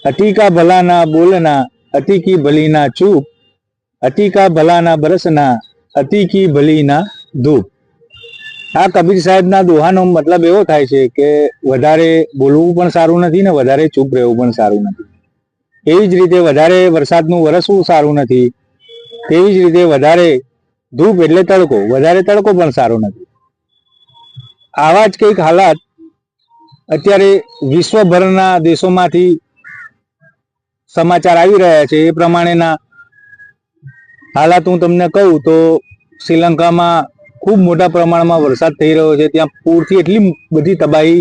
अति का भला ना बोलना, अति की भली ना चूप, अति का भला ना बरसना, अति की भली ना धूप। આ કબીર સાહેબના દોહાનો મતલબ એવો થાય છે કે વધારે બોલવું પણ સારું નથી ને વધારે ચૂપ રહેવું પણ સારું નથી. એવી જ રીતે વધારે વરસાદનું વરસવું સારું નથી. તેવી જ રીતે વધારે ધૂપ એટલે તડકો, વધારે તડકો પણ સારો નથી. આવા જ કંઈક હાલાત અત્યારે વિશ્વભરના દેશોમાંથી સમાચાર આવી રહ્યા છે. એ પ્રમાણેના હાલાત હું તમને કહું તો શ્રીલંકામાં ખૂબ મોટા પ્રમાણમાં વરસાદ થઈ રહ્યો છે. ત્યાં પૂરથી એટલી બધી તબાહી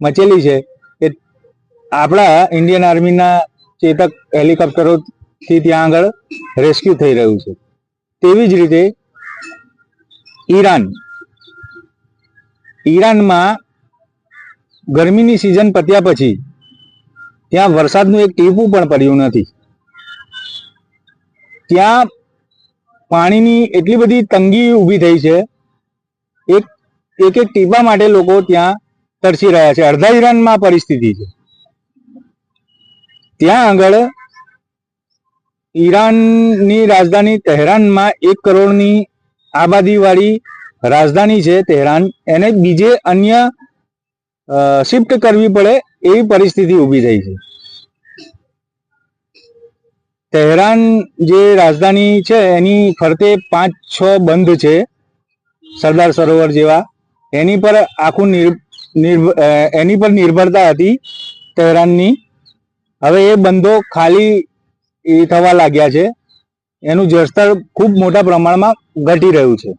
મચેલી છે કે આપણા ઇન્ડિયન આર્મીના ચેતક હેલિકોપ્ટરોથી ત્યાં આગળ રેસ્ક્યુ થઈ રહ્યું છે. તેવી જ રીતે ઈરાનમાં ગરમીની સિઝન પત્યા પછી ત્યાં વરસાદનું એક ટીપું પણ પડ્યું નથી. ત્યાં પાણીની એટલી બધી તંગી ઊભી થઈ છે, એક ટીપા માટે લોકો ત્યાં તરસી રહ્યા છે. અડધા ઈરાનમાં પરિસ્થિતિ છે. ત્યાં આગળ ઈરાનની રાજધાની તહેરાનમાં 1 કરોડની આબાદી વાળી રાજધાની છે તહેરાન, એને બીજે અન્ય શિફ્ટ કરવી પડે એવી પરિસ્થિતિ ઊભી થઈ છે. તહેરાન જે રાજધાની છે એની ફરતે 5-6 બંધ છે, સરદાર સરોવર જેવા. એની પર આખું એની પર નિર્ભરતા હતી તહેરાનની. હવે એ બંધો ખાલી થવા લાગ્યા છે. એનું જળસ્તર ખૂબ મોટા પ્રમાણમાં ઘટી રહ્યું છે.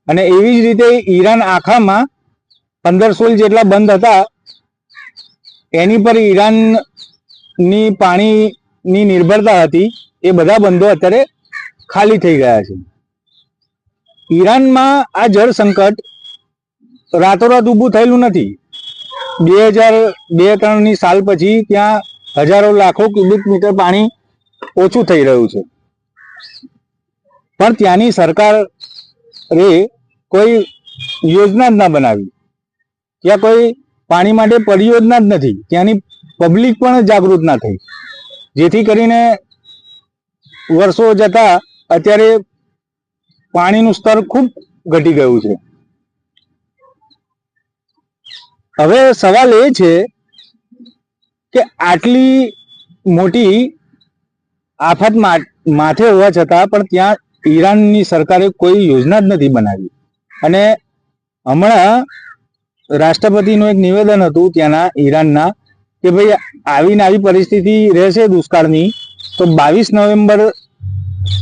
અને એવી જ રીતે ઈરાન આખામાં 15-16 જેટલા બંધ હતા. એની પર ઈરાનની પાણીની નિર્ભરતા હતી. એ બધા બંધો અત્યારે ખાલી થઈ ગયા છે. ઈરાનમાં આ જળ સંકટ રાતોરાત ઊભું થયેલું નથી. 2002-3ની સાલ પછી ત્યાં હજારો લાખો ક્યુબિક મીટર પાણી ઓછું થઈ રહ્યું છે. પણ ત્યાંની સરકારે કોઈ યોજના જ ના બનાવી. ત્યાં કોઈ પાણી માટે પરિયોજના જ નથી. ત્યાંની પબ્લિક પણ જાગૃત ના થઈ, જેથી કરીને વર્ષો જતા અત્યારે પાણીનું સ્તર ખૂબ ઘટી ગયું છે. હવે સવાલ એ છે કે આટલી મોટી આફત માથે હોવા છતાં પણ ત્યાં ઈરાનની સરકારે કોઈ યોજના જ નથી બનાવી. અને હમણાં રાષ્ટ્રપતિનું એક નિવેદન હતું ત્યાંના ઈરાનના કે ભાઈ આવીને આવી પરિસ્થિતિ રહેશે દુષ્કાળની તો 22 નવેમ્બર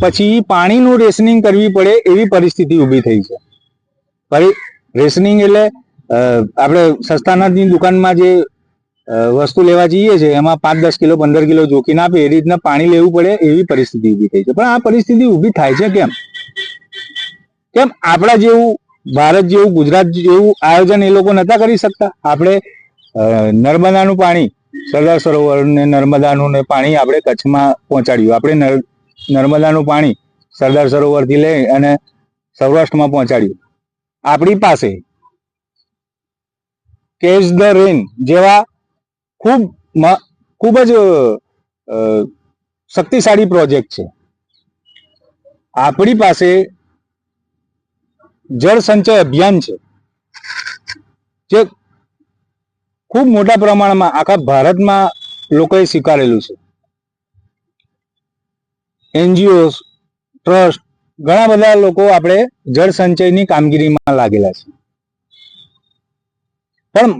પછી પાણીનું રેશનિંગ કરવી પડે એવી પરિસ્થિતિ ઊભી થઈ છે. ભાઈ રેશનિંગ એટલે આપણે સસ્તાનાની દુકાનમાં જે વસ્તુ લેવા જઈએ છે એમાં 5-10 કિલો 15 કિલો જોખીને આપે એ રીતના પાણી લેવું પડે એવી પરિસ્થિતિ ઊભી થઈ છે. પણ આ પરિસ્થિતિ ઊભી થાય છે કેમ? આપણા જેવું ભારત જેવું ગુજરાત જેવું આયોજન એ લોકો નતા કરી શકતા? આપણે નર્મદાનું પાણી, સરદાર સરોવર ને નર્મદાનું ને પાણી આપણે કચ્છમાં પહોંચાડ્યું. આપણે નર્મદાનું પાણી સરદાર સરોવરથી લઈ અને સૌરાષ્ટ્રમાં પહોંચાડ્યું. આપણી પાસે કેચ ધ રેન જેવા ખૂબ જ શક્તિશાળી પ્રોજેક્ટ છે. આપણી પાસે જળ સંચય અભિયાન છે જે ખૂબ મોટા પ્રમાણમાં આખા ભારતમાં લોકોએ સ્વીકારેલું છે. NGO, ટ્રસ્ટ, ઘણા બધા લોકો આપણે જળ સંચયની કામગીરીમાં લાગેલા છે. પણ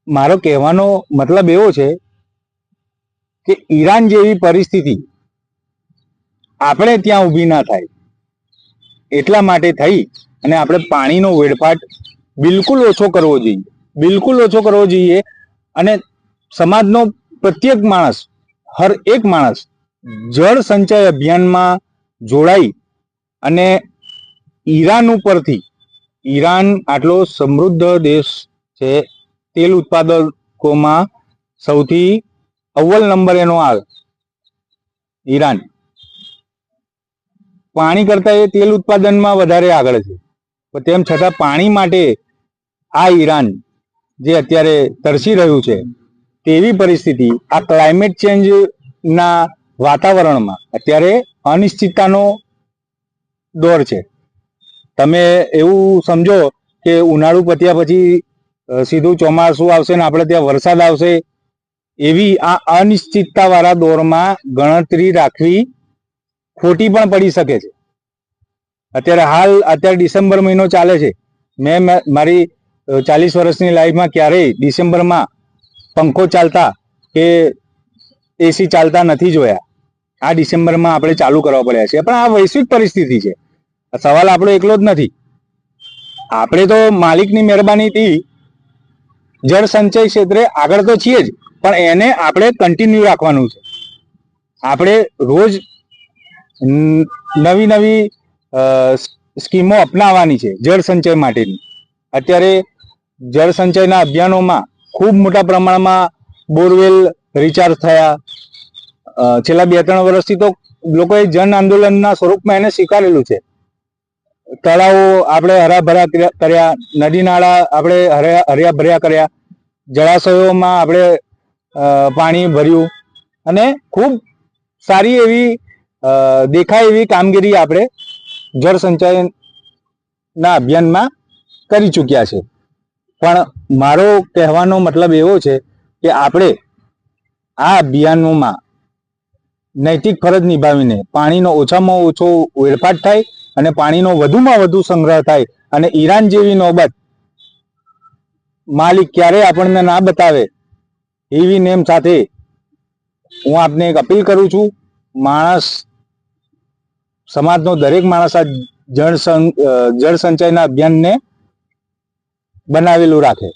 મારો કહેવાનો મતલબ એવો છે કે ઈરાન જેવી પરિસ્થિતિ આપણે ત્યાં ઊભી ના થાય એટલા માટે થઈ અને આપણે પાણીનો વેડફાટ બિલકુલ ઓછો કરવો જોઈએ. અને સમાજનો પ્રત્યેક માણસ, હર એક માણસ જળ સંચય અભિયાનમાં જોડાઈ અને ઈરાન આટલો સમૃદ્ધ દેશ છે, તેલ ઉત્પાદકોમાં સૌથી અવ્વલ નંબર એનો આવે ઈરાન. પાણી કરતા એ તેલ ઉત્પાદનમાં વધારે આગળ છે. પણ તેમ છતાં પાણી માટે આ ઈરાન જે અત્યારે તરસી રહ્યું છે તેવી પરિસ્થિતિ આ ક્લાઇમેટ ચેન્જ ના વાતાવરણમાં અત્યારે અનિશ્ચિતતાનો દોર છે. તમે એવું સમજો કે ઉનાળુ પત્યા પછી સીધું ચોમાસું આવશે ને આપણે ત્યાં વરસાદ આવશે, એવી આ અનિશ્ચિતતા વાળા દોરમાં ગણતરી રાખવી ખોટી પણ પડી શકે છે. અત્યારે ડિસેમ્બર મહિનો ચાલે છે. મેં મારી 40 વર્ષની લાઈફમાં ક્યારેય ડિસેમ્બરમાં પંખો ચાલતા કે એસી ચાલતા નથી જોયા. આ ડિસેમ્બરમાં આપણે ચાલુ કરવા પડ્યા છે. પણ આ વૈશ્વિક પરિસ્થિતિ છે, સવાલ આપણો એકલો જ નથી. આપણે તો માલિકની મહેરબાનીથી જળ સંચય ક્ષેત્રે આગળ તો છીએ જ, પણ એને આપણે કન્ટિન્યુ રાખવાનું છે. આપણે રોજ નવી નવી સ્કીમો અપનાવવાની છે જળ સંચય માટેની. અત્યારે જળ સંચયના અભિયાનોમાં ખૂબ મોટા પ્રમાણમાં બોરવેલ રિચાર્જ થયા. છેલ્લા 2-3 વર્ષથી તો લોકોએ જન આંદોલનના સ્વરૂપમાં એને સ્વીકારેલું છે. તળાવો આપણે હરાભરા કર્યા, નદી નાળા આપણે હર્યા ભર્યા કર્યા, જળાશયોમાં આપણે પાણી ભર્યું અને ખૂબ સારી એવી દેખાય એવી કામગીરી આપણે જળ સંચયના અભિયાનમાં કરી ચૂક્યા છે. પણ મારો કહેવાનો મતલબ એવો છે કે આપણે આ અભિયાનોમાં નૈતિક ફરજ નિભાવીને પાણીનો ઓછામાં ઓછો વેડફાટ થાય અને પાણીનો વધુમાં વધુ સંગ્રહ થાય અને ઈરાન જેવી નોબત માલિક ક્યારે આપણને ના બતાવે એવી નેમ સાથે હું આપને એક અપીલ કરું છું. સમાજનો દરેક માણસ આ જળ સંચયના અભિયાનને બનાવેલું રાખે.